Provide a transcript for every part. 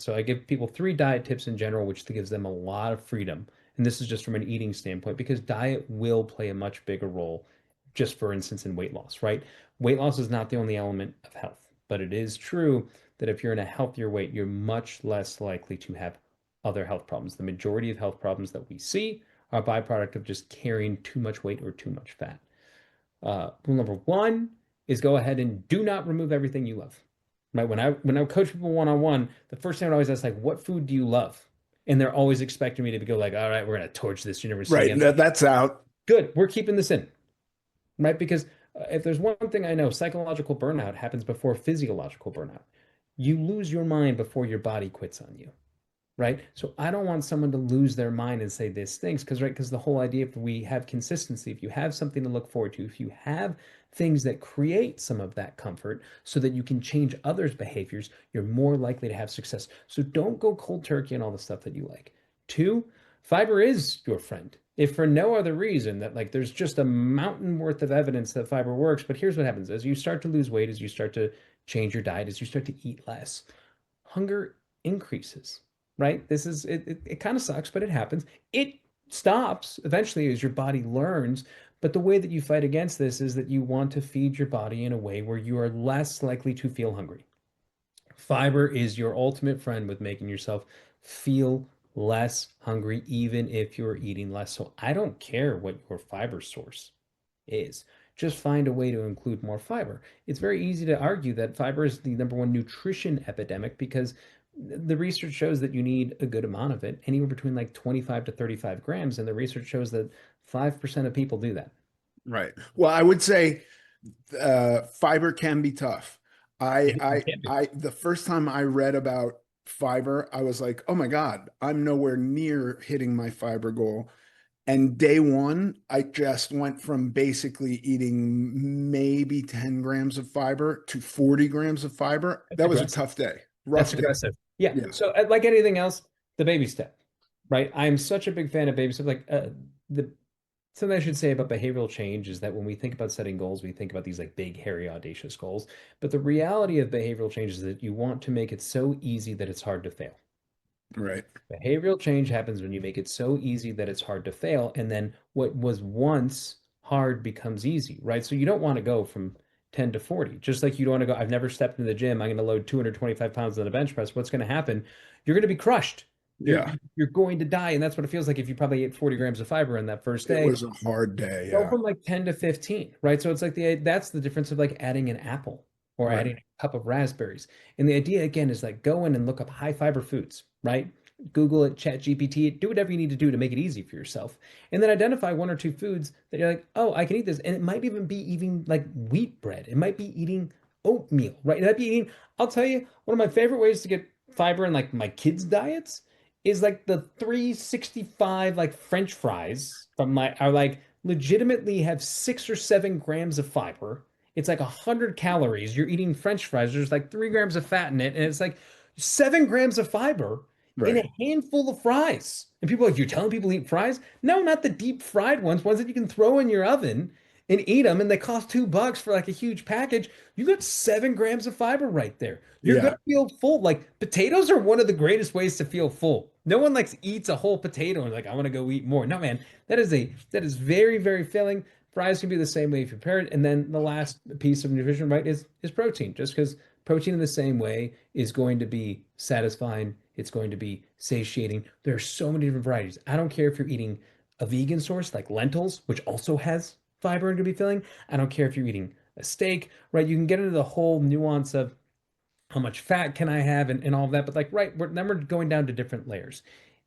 So I give people three diet tips in general, which gives them a lot of freedom. And this is just from an eating standpoint because diet will play a much bigger role, just for instance, in weight loss, right? Weight loss is not the only element of health, but it is true that if you're in a healthier weight, you're much less likely to have other health problems. The majority of health problems that we see are a byproduct of just carrying too much weight or too much fat. Rule number one is go ahead and do not remove everything you love. Right? When I coach people one on one, the first thing I always ask like, what food do you love? And they're always expecting me to go like, all right, we're gonna torch this university Right. again. That's out. Good, we're keeping this in, right? Because if there's one thing I know, psychological burnout happens before physiological burnout. You lose your mind before your body quits on you, right? So I don't want someone to lose their mind and say this stinks because right, because the whole idea if we have consistency, if you have something to look forward to, if you have things that create some of that comfort so that you can change others' behaviors, you're more likely to have success. So don't go cold turkey on all the stuff that you like. Two, fiber is your friend. If for no other reason that like there's just a mountain worth of evidence that fiber works, but here's what happens as you start to lose weight, as you start to change your diet, as you start to eat less, hunger increases, right? This is it kind of sucks, but it happens. It stops eventually as your body learns. But the way that you fight against this is that you want to feed your body in a way where you are less likely to feel hungry. Fiber is your ultimate friend with making yourself feel less hungry, even if you're eating less. So I don't care what your fiber source is. Just find a way to include more fiber. It's very easy to argue that fiber is the number one nutrition epidemic because the research shows that you need a good amount of it, anywhere between like 25 to 35 grams. And the research shows that 5% of people do that. Right. Well, I would say fiber can be tough. It can't be. The first time I read about fiber, I was like, oh my God, I'm nowhere near hitting my fiber goal. And day one, I just went from basically eating maybe 10 grams of fiber to 40 grams of fiber. That's That was a aggressive. tough day, That's rough day. aggressive. Yeah. Yeah. So, like anything else, the baby step, right? I'm such a big fan of baby steps. Like, the something I should say about behavioral change is that when we think about setting goals, we think about these like big, hairy, audacious goals. But the reality of behavioral change is that you want to make it so easy that it's hard to fail. Right. Behavioral change happens when you make it so easy that it's hard to fail. And then what was once hard becomes easy, right? So you don't want to go from 10 to 40. Just like you don't want to go, I've never stepped in the gym. I'm going to load 225 pounds on the bench press. What's going to happen? You're going to be crushed. You're Yeah. you're going to die. And that's what it feels like if you probably ate 40 grams of fiber in that first It day. was a hard day. Go Yeah. from like 10 to 15, right? So it's like that's the difference of like adding an apple or Right. adding a cup of raspberries. And the idea again is like go in and look up high fiber foods, right? Google it, chat GPT it, do whatever you need to do to make it easy for yourself. And then identify one or two foods that you're like, oh, I can eat this. And it might even be eating like wheat bread. It might be eating oatmeal, right? It might be eating, I'll tell you, one of my favorite ways to get fiber in like my kids' diets is like the 365 like French fries from my are like legitimately have 6 or 7 grams of fiber. It's like 100 calories. You're eating French fries. There's like 3 grams of fat in it, and it's like 7 grams of fiber in a Right. handful of fries. And people are like, you're telling people to eat fries? No, not the deep fried ones that you can throw in your oven and eat them, and they cost $2 for like a huge package. You got 7 grams of fiber right there. You're gonna Yeah. feel full. Like potatoes are one of the greatest ways to feel full. No one like eats a whole potato and like I want to go eat more. No, man, that is very, very filling. Fries can be the same way if you prepare it. And then the last piece of nutrition, right, is protein. Just because protein in the same way is going to be satisfying, it's going to be satiating. There are so many different varieties. I don't care if you're eating a vegan source like lentils, which also has fiber and can be filling. I don't care if you're eating a steak, right? You can get into the whole nuance of how much fat can I have and all of that. But like, right, then we're going down to different layers.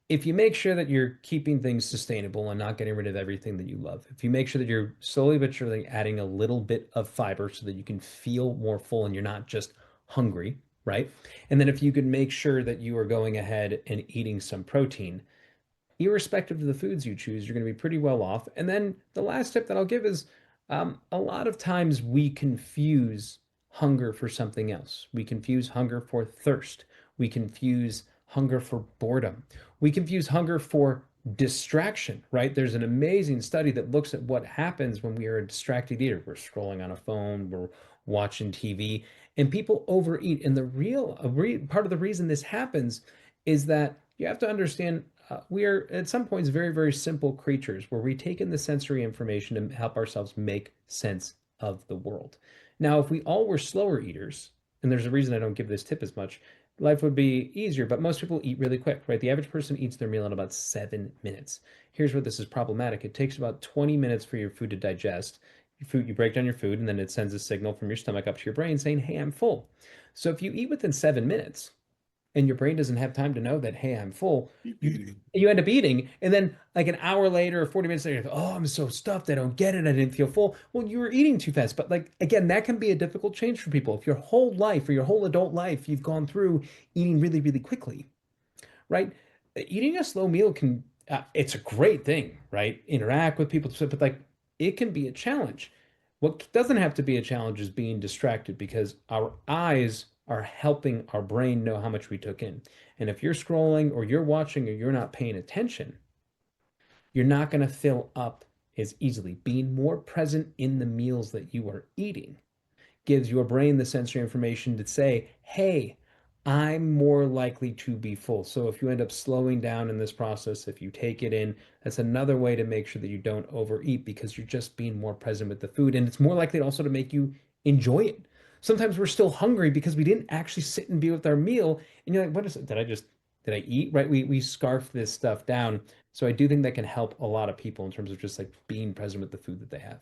If you make sure that you're keeping things sustainable and not getting rid of everything that you love, if you make sure that you're slowly but surely adding a little bit of fiber so that you can feel more full and you're not just hungry, right? And then if you can make sure that you are going ahead and eating some protein, irrespective of the foods you choose, you're going to be pretty well off. And then the last tip that I'll give is a lot of times we confuse hunger for something else. We confuse hunger for thirst. We confuse hunger for boredom. We confuse hunger for distraction, right? There's an amazing study that looks at what happens when we are a distracted eater. We're scrolling on a phone, we're watching TV, And people overeat. And part of the reason this happens is that you have to understand we are at some points very, very simple creatures where we take in the sensory information and help ourselves make sense of the world. Now, if we all were slower eaters, and there's a reason I don't give this tip as much, life would be easier, but most people eat really quick, right? The average person eats their meal in about 7 minutes. Here's where this is problematic. It takes about 20 minutes for your food to digest. You break down your food, and then it sends a signal from your stomach up to your brain saying, hey, I'm full. So if you eat within 7 minutes, and your brain doesn't have time to know that, hey, I'm full, Keep you eating. you end up eating, and then like an hour later or 40 minutes later, oh, I'm so stuffed, I don't get it, I didn't feel full. Well, you were eating too fast. But like again, that can be a difficult change for people. If your whole life or your whole adult life you've gone through eating really, really quickly, right? Eating a slow meal can it's a great thing, right? Interact with people, but like it can be a challenge. What doesn't have to be a challenge is being distracted because our eyes are helping our brain know how much we took in. And if you're scrolling or you're watching or you're not paying attention, you're not going to fill up as easily. Being more present in the meals that you are eating gives your brain the sensory information to say, hey, I'm more likely to be full. So if you end up slowing down in this process, if you take it in, that's another way to make sure that you don't overeat because you're just being more present with the food. And it's more likely also to make you enjoy it. Sometimes we're still hungry because we didn't actually sit and be with our meal. And you're like, what is it? Did I eat? Right? We scarf this stuff down. So I do think that can help a lot of people in terms of just like being present with the food that they have.